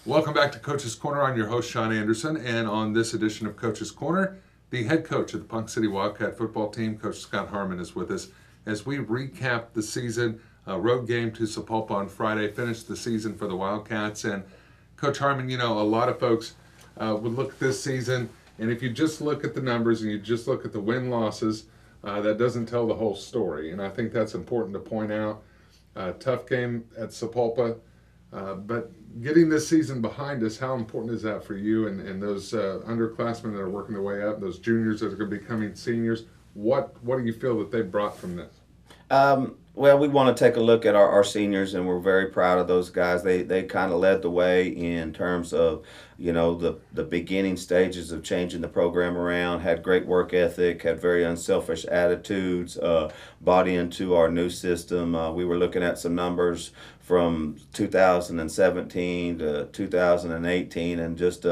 Welcome back to Coach's Corner. I'm your host, Sean Anderson, and on this edition of Coach's Corner, the head coach of the Ponca City Wildcat football team, Coach Scott Harmon, is with us as we recap the season. Road game to Sapulpa on Friday, finished the season for the Wildcats. And Coach Harmon, a lot of folks would look at this season, and if you just look at the numbers and you just look at the win-losses, that doesn't tell the whole story. And I think that's important to point out. Tough game at Sapulpa. But getting this season behind us, how important is that for you and those underclassmen that are working their way up, those juniors that are going to be becoming seniors? What do you feel that they brought from this? Well, we want to take a look at our seniors, and we're very proud of those guys. They kind of led the way in terms of, the beginning stages of changing the program around, had great work ethic, had very unselfish attitudes, bought into our new system. We were looking at some numbers from 2017 to 2018, and just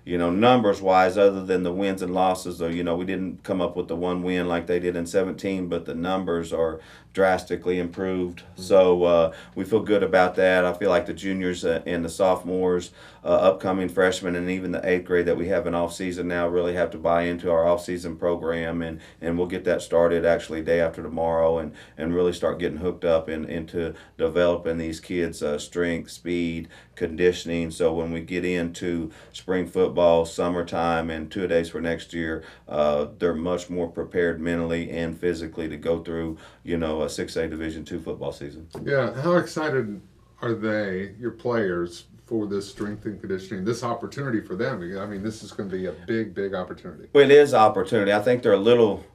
numbers wise, other than the wins and losses, or we didn't come up with the one win like they did in 17, but the numbers are drastically improved. So we feel good about that. I feel like the juniors and the sophomores, upcoming freshmen, and even the eighth grade that we have in offseason now really have to buy into our offseason program, and we'll get that started actually day after tomorrow, and really start getting hooked up into developing these kids' strength, speed, conditioning. So when we get into spring football, summertime, and two-a-days for next year, they're much more prepared mentally and physically to go through, a 6A Division II football season. Yeah, how excited are they, your players, for this strength and conditioning, this opportunity for them? I mean, this is going to be a big, big opportunity. Well, it is opportunity. I think they're a little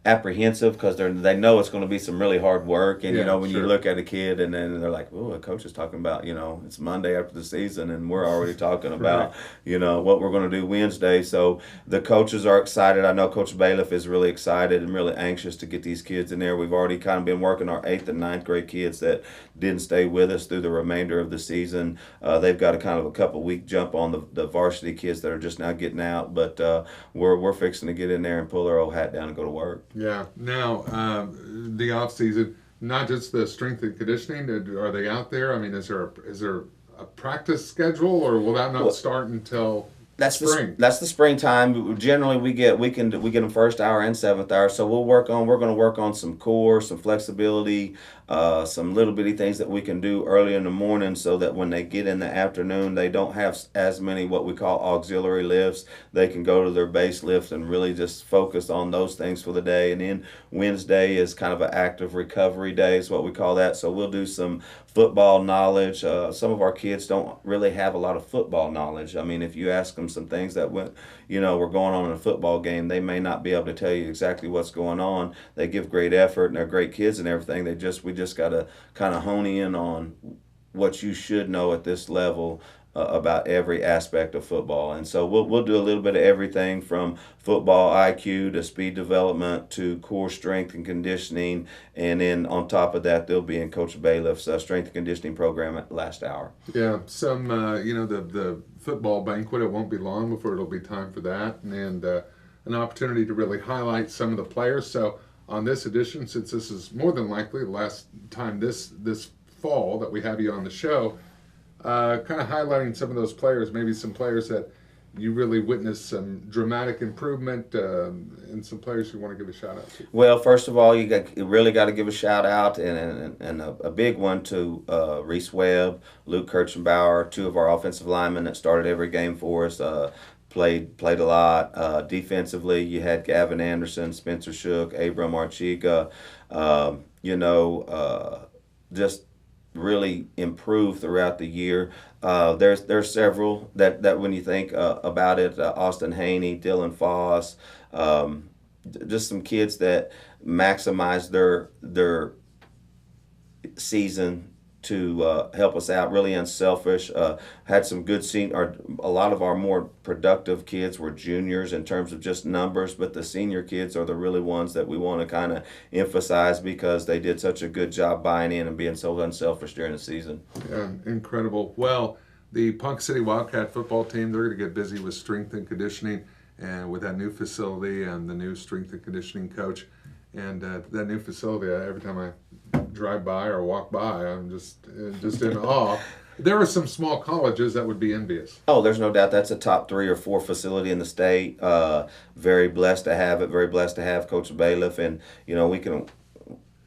apprehensive because they know it's going to be some really hard work, and when you look at a kid and then they're like, "Oh, a coach is talking about it's Monday after the season, and we're already talking about what we're going to do Wednesday." So the coaches are excited. I know Coach Bailiff is really excited and really anxious to get these kids in there. We've already kind of been working our 8th and 9th grade kids that didn't stay with us through the remainder of the season. They've got a couple week jump on the varsity kids that are just now getting out, but we're fixing to get in there and pull our old hat down and go to work. Yeah. Now, the off season, not just the strength and conditioning. Are they out there? I mean, is there a practice schedule, or will that not start until spring? That's the springtime. Generally, we get them first hour and seventh hour. So we're going to work on some core, some flexibility, some little bitty things that we can do early in the morning, so that when they get in the afternoon, they don't have as many what we call auxiliary lifts. They can go to their base lifts and really just focus on those things for the day. And then Wednesday is kind of an active recovery day, is what we call that. So we'll do some football knowledge. Some of our kids don't really have a lot of football knowledge. I mean, if you ask them some things that were going on in a football game, they may not be able to tell you exactly what's going on. They give great effort and they're great kids and everything. We just got to kind of hone in on what you should know at this level about every aspect of football. And so we'll do a little bit of everything from football IQ to speed development to core strength and conditioning. And then on top of that, they'll be in Coach Bailiff's strength and conditioning program at last hour. Yeah, some, the football banquet, it won't be long before it'll be time for that. And an opportunity to really highlight some of the players. So on this edition, since this is more than likely the last time this fall that we have you on the show, kind of highlighting some of those players, maybe some players that you really witnessed some dramatic improvement, and some players you want to give a shout out to. Well, first of all, you really got to give a shout out and a big one to Reese Webb, Luke Kirchenbauer, two of our offensive linemen that started every game for us. Played a lot. Defensively, you had Gavin Anderson, Spencer Shook, Abram Archiga, just really improved throughout the year. There's several that when you think about it, Austin Haney, Dylan Foss, just some kids that maximized their season to help us out, really unselfish. Had some good a lot of our more productive kids were juniors in terms of just numbers, but the senior kids are the really ones that we want to kind of emphasize because they did such a good job buying in and being so unselfish during the season. Yeah, incredible. Well, the Ponca City Wildcat football team, they're going to get busy with strength and conditioning, and with that new facility and the new strength and conditioning coach. And that new facility, every time I drive by or walk by, I'm just in awe There are some small colleges that would be envious. Oh, there's no doubt that's a top 3 or 4 facility in the state. Very blessed to have it. Very blessed to have Coach Bailiff, and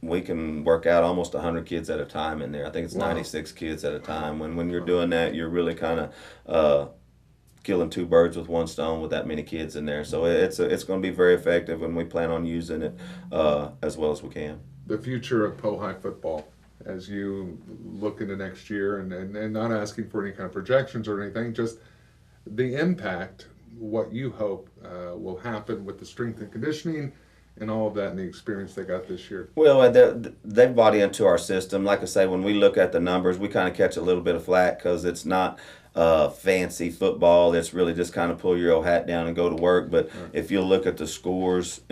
we can work out almost 100 kids at a time in there. I think it's Wow. 96 kids at a time. When you're doing that, you're really kind of killing 2 birds with 1 stone with that many kids in there. So it's going to be very effective, and we plan on using it as well as we can. The future of Pohai football as you look into next year, and not asking for any kind of projections or anything, just the impact, what you hope will happen with the strength and conditioning and all of that and the experience they got this year. Well, they've bought into our system. Like I say, when we look at the numbers, we kind of catch a little bit of flack because it's not fancy football. It's really just kind of pull your old hat down and go to work. But if you look at the scores,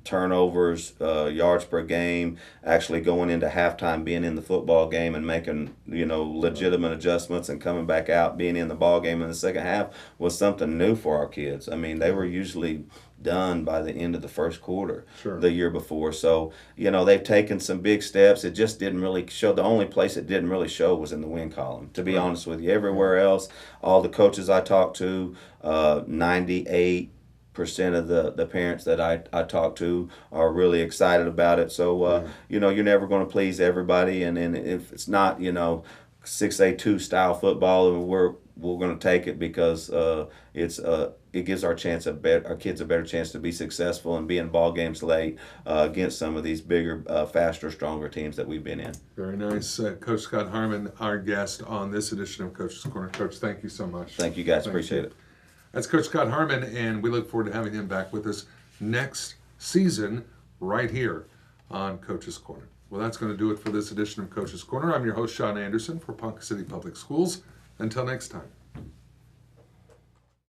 turnovers, yards per game, actually going into halftime, being in the football game and making, legitimate adjustments and coming back out, being in the ball game in the second half was something new for our kids. I mean, they were usually done by the end of the first quarter the year before. So, they've taken some big steps. It just didn't really show. The only place it didn't really show was in the win column, to be honest with you. Everywhere else, all the coaches I talked to, 98% of the parents that I talk to are really excited about it. So, you're never going to please everybody. And if it's not, 6A2 style football, we're going to take it because it gives our kids a better chance to be successful and be in ball games late against some of these bigger, faster, stronger teams that we've been in. Very nice. Coach Scott Harmon, our guest on this edition of Coach's Corner. Coach, thank you so much. Thank you, guys. Appreciate it. That's Coach Scott Harmon, and we look forward to having him back with us next season right here on Coach's Corner. Well, that's going to do it for this edition of Coach's Corner. I'm your host, Sean Anderson, for Ponca City Public Schools. Until next time.